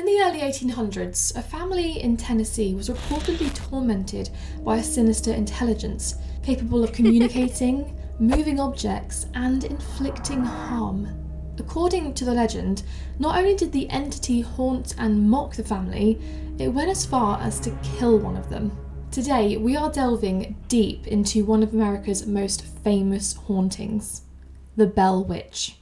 In the early 1800s, a family in Tennessee was reportedly tormented by a sinister intelligence capable of communicating, moving objects, and inflicting harm. According to the legend, not only did the entity haunt and mock the family, it went as far as to kill one of them. Today, we are delving deep into one of America's most famous hauntings, the Bell Witch.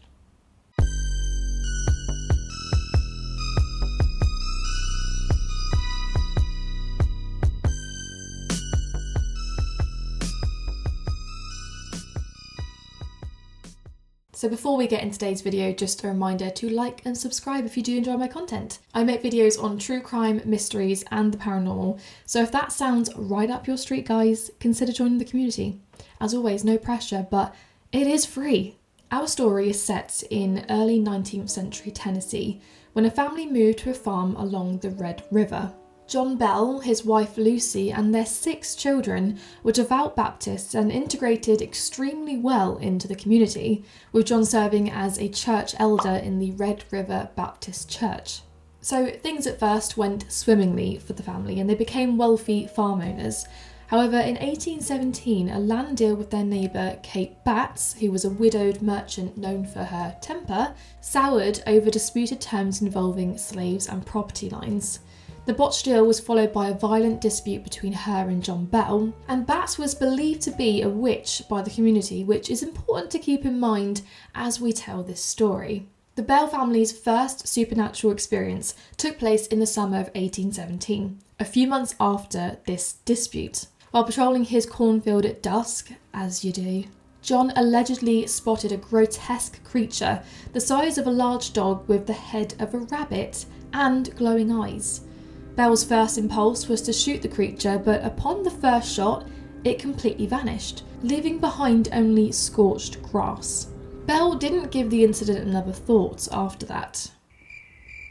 So before we get into today's video, just a reminder to like and subscribe if you do enjoy my content. I make videos on true crime, mysteries, and the paranormal, so if that sounds right up your street, guys, consider joining the community. As always, no pressure, but it is free. Our story is set in early 19th century Tennessee, when a family moved to a farm along the Red River. John Bell, his wife Lucy, and their 6 children were devout Baptists and integrated extremely well into the community, with John serving as a church elder in the Red River Baptist Church. So things at first went swimmingly for the family and they became wealthy farm owners. However, in 1817, a land deal with their neighbour Kate Batts, who was a widowed merchant known for her temper, soured over disputed terms involving slaves and property lines. The botched deal was followed by a violent dispute between her and John Bell, and Batts was believed to be a witch by the community, which is important to keep in mind as we tell this story. The Bell family's first supernatural experience took place in the summer of 1817, a few months after this dispute. While patrolling his cornfield at dusk, as you do, John allegedly spotted a grotesque creature the size of a large dog with the head of a rabbit and glowing eyes. Bell's first impulse was to shoot the creature, but upon the first shot, it completely vanished, leaving behind only scorched grass. Bell didn't give the incident another thought after that.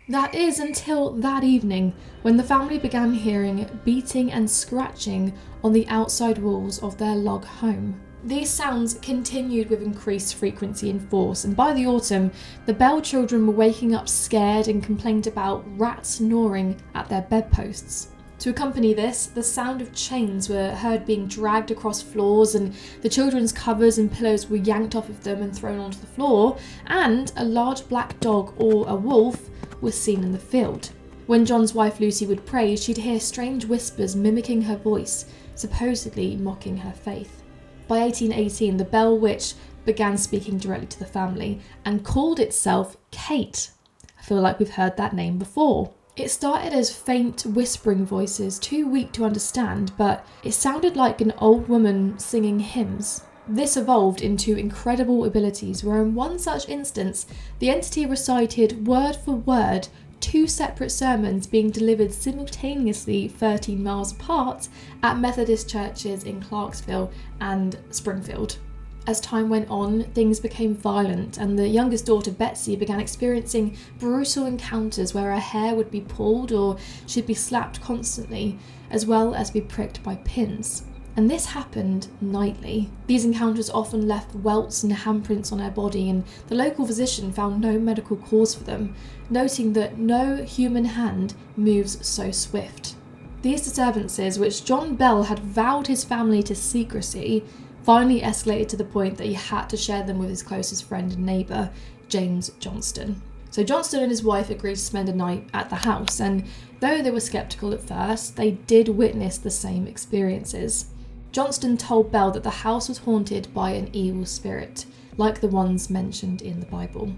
That is until that evening, when the family began hearing beating and scratching on the outside walls of their log home. These sounds continued with increased frequency and force, and by the autumn, the Bell children were waking up scared and complained about rats gnawing at their bedposts. To accompany this, the sound of chains were heard being dragged across floors, and the children's covers and pillows were yanked off of them and thrown onto the floor, and a large black dog or a wolf was seen in the field. When John's wife Lucy would pray, she'd hear strange whispers mimicking her voice, supposedly mocking her faith. By 1818, the Bell Witch began speaking directly to the family and called itself Kate. I feel like we've heard that name before. It started as faint whispering voices, too weak to understand, but it sounded like an old woman singing hymns. This evolved into incredible abilities, where in one such instance, the entity recited word for word 2 separate sermons being delivered simultaneously 13 miles apart at Methodist churches in Clarksville and Springfield. As time went on, things became violent, and the youngest daughter, Betsy, began experiencing brutal encounters where her hair would be pulled or she'd be slapped constantly, as well as be pricked by pins. And this happened nightly. These encounters often left welts and handprints on her body, and the local physician found no medical cause for them, noting that no human hand moves so swift. These disturbances, which John Bell had vowed his family to secrecy, finally escalated to the point that he had to share them with his closest friend and neighbour, James Johnston. So Johnston and his wife agreed to spend a night at the house, and though they were sceptical at first, they did witness the same experiences. Johnston told Bell that the house was haunted by an evil spirit, like the ones mentioned in the Bible.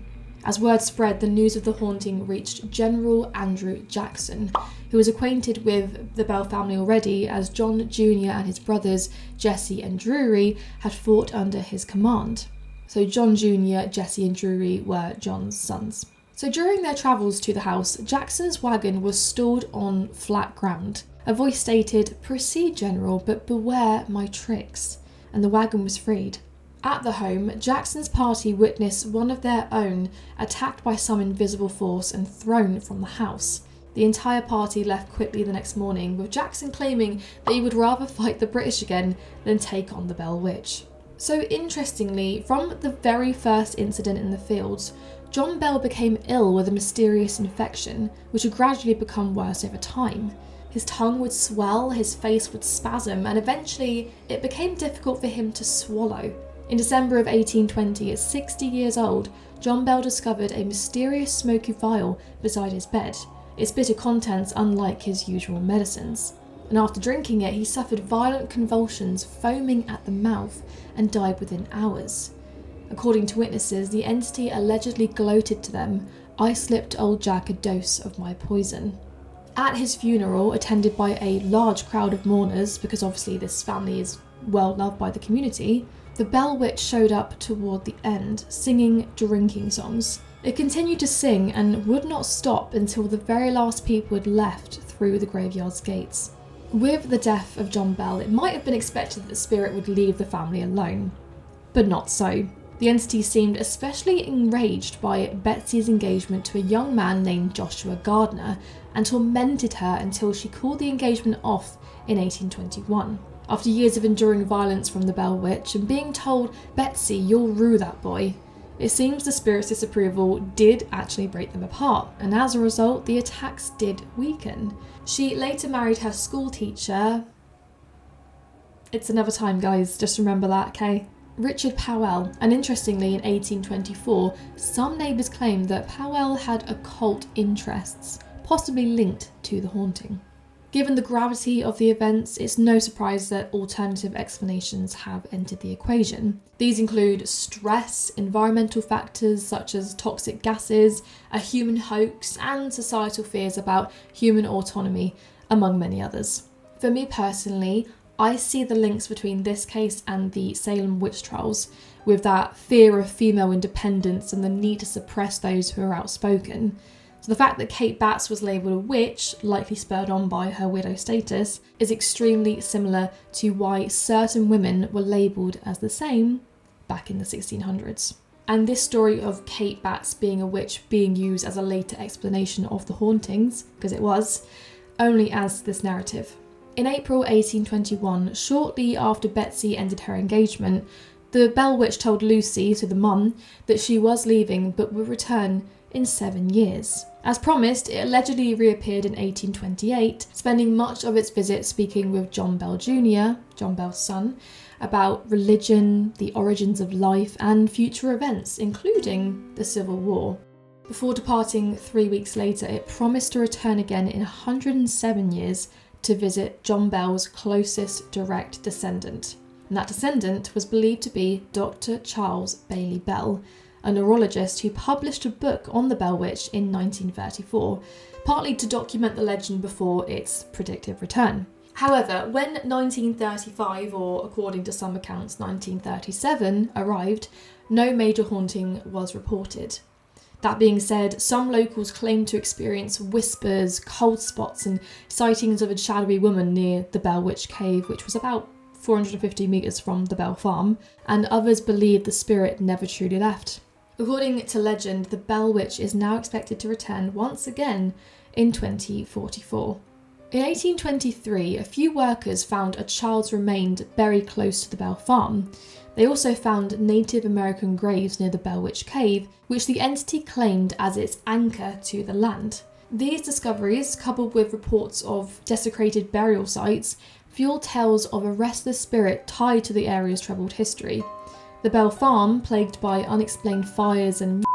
As word spread, the news of the haunting reached General Andrew Jackson, who was acquainted with the Bell family already, as John Jr. and his brothers, Jesse and Drury, had fought under his command. So John Jr., Jesse and Drury were John's sons. So during their travels to the house, Jackson's wagon was stalled on flat ground. A voice stated, "Proceed, General, but beware my tricks," and the wagon was freed. At the home, Jackson's party witnessed one of their own attacked by some invisible force and thrown from the house. The entire party left quickly the next morning, with Jackson claiming that he would rather fight the British again than take on the Bell Witch. So interestingly, from the very first incident in the fields, John Bell became ill with a mysterious infection, which would gradually become worse over time. His tongue would swell, his face would spasm, and eventually it became difficult for him to swallow. In December of 1820, at 60 years old, John Bell discovered a mysterious smoky vial beside his bed, its bitter contents unlike his usual medicines. And after drinking it, he suffered violent convulsions, foaming at the mouth, and died within hours. According to witnesses, the entity allegedly gloated to them, "I slipped old Jack a dose of my poison." At his funeral, attended by a large crowd of mourners, because obviously this family is well loved by the community, the Bell Witch showed up toward the end, singing drinking songs. It continued to sing and would not stop until the very last people had left through the graveyard's gates. With the death of John Bell, it might have been expected that the spirit would leave the family alone, but not so. The entity seemed especially enraged by Betsy's engagement to a young man named Joshua Gardner and tormented her until she called the engagement off in 1821. After years of enduring violence from the Bell Witch and being told, "Betsy, you'll rue that boy," it seems the spirit's disapproval did actually break them apart, and as a result, the attacks did weaken. She later married her school teacher. It's another time, guys, just remember that, okay? Richard Powell, and interestingly in 1824, some neighbours claimed that Powell had occult interests, possibly linked to the haunting. Given the gravity of the events, it's no surprise that alternative explanations have entered the equation. These include stress, environmental factors such as toxic gases, a human hoax, and societal fears about human autonomy, among many others. For me personally, I see the links between this case and the Salem witch trials, with that fear of female independence and the need to suppress those who are outspoken. So the fact that Kate Batts was labelled a witch, likely spurred on by her widow status, is extremely similar to why certain women were labelled as the same back in the 1600s. And this story of Kate Batts being a witch being used as a later explanation of the hauntings, because it was, only adds to this narrative. In April 1821, shortly after Betsy ended her engagement, the Bell Witch told Lucy, so the mum, that she was leaving but would return in 7 years. As promised, it allegedly reappeared in 1828, spending much of its visit speaking with John Bell Jr., John Bell's son, about religion, the origins of life, and future events, including the Civil War. Before departing 3 weeks later, it promised to return again in 107 years to visit John Bell's closest direct descendant. And that descendant was believed to be Dr. Charles Bailey Bell, a neurologist who published a book on the Bell Witch in 1934, partly to document the legend before its predicted return. However, when 1935, or according to some accounts 1937, arrived, no major haunting was reported. That being said, some locals claimed to experience whispers, cold spots, and sightings of a shadowy woman near the Bell Witch Cave, which was about 450 metres from the Bell Farm, and others believe the spirit never truly left. According to legend, the Bell Witch is now expected to return once again in 2044. In 1823, a few workers found a child's remains buried close to the Bell Farm. They also found Native American graves near the Bell Witch Cave, which the entity claimed as its anchor to the land. These discoveries, coupled with reports of desecrated burial sites, fuel tales of a restless spirit tied to the area's troubled history. The Bell Farm, plagued by unexplained fires and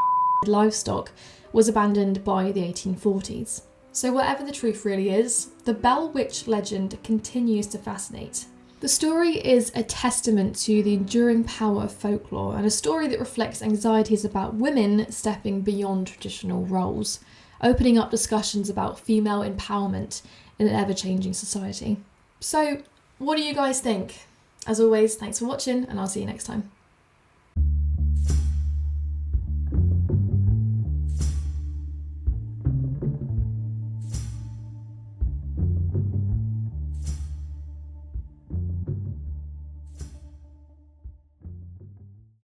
livestock, was abandoned by the 1840s. So whatever the truth really is, the Bell Witch legend continues to fascinate. The story is a testament to the enduring power of folklore, and a story that reflects anxieties about women stepping beyond traditional roles, opening up discussions about female empowerment in an ever-changing society. So, what do you guys think? As always, thanks for watching, and I'll see you next time.